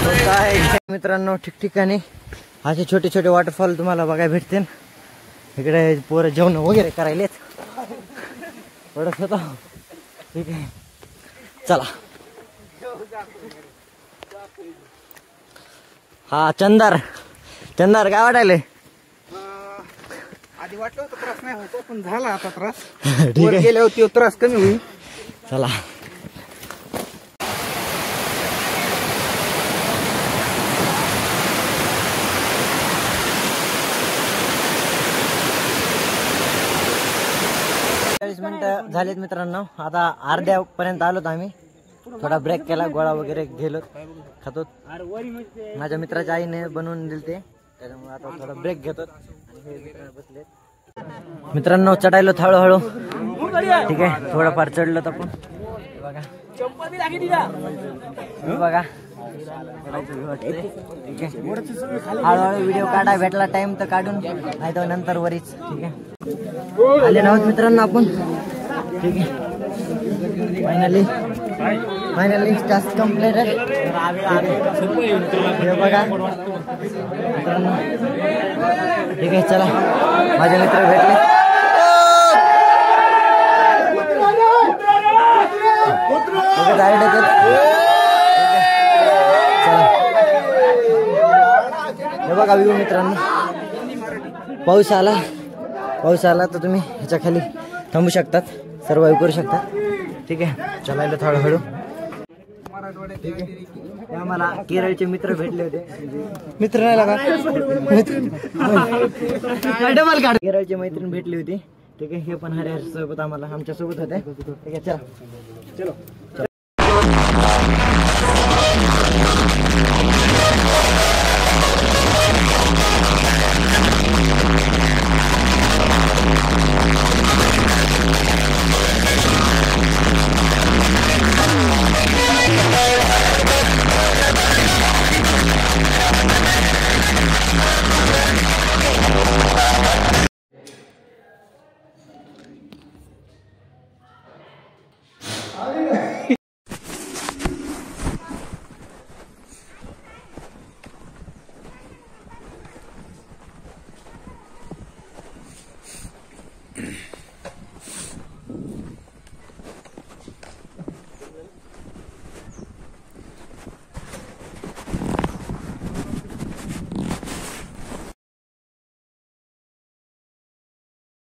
काय मित्रांनो, ठिकठिकाणी असे छोटे छोटे वॉटरफॉल तुम्हाला बघायला भेटतील. इकडे पोरं जेवण वगैरे करायलेत. पडत होता. ठीक आहे, चला. हा चंदर काय वाटायले? आधी वाटलं होतं त्रास नाही होतो, पण झाला आता त्रास. गेल्या होती त्रास कमी होईल. चला. मिनिटं झालेत मित्रांनो. आता अर्ध्यापर्यंत आलोत आम्ही. थोडा ब्रेक केला, गोळा वगैरे गेलो खातो. माझ्या मित्राच्या आईने बनवून दिलते, त्याच्यामुळे आता थोडा ब्रेक घेतो. बसले मित्रांनो, चढायलो हळूहळू. ठीक आहे, थोडंफार चढलो तर पण बघा बघा. ठीक आहे, हळूहळू व्हिडिओ काढा. भेटला टाइम तर काढून, नाही तर नंतर वरीच. ठीक आहे, आले नव्हत मित्रांनो आपण. ठीक आहे, फायनली टास्क कम्प्लीटेड. हे बघा मित्रांनो. ठीक आहे, चला. माझे मित्र भेटले. हे बघा व्ह्यू मित्रांनो. पाऊस आला तर तुम्ही ह्याच्या खाली थांबू शकतात, सर्वाइव्ह करू शकतात. ठीक आहे, चलायला हळूहळू. ठीक आहे, आम्हाला केरळचे मित्र भेटले होते. मित्र नाही लागा, डबल काढ. केरळचे मैत्रीण भेटली होती. ठीक आहे, हे पण हरिहर सोबत आम्हाला आमच्या सोबत होते. ठीक आहे, चला.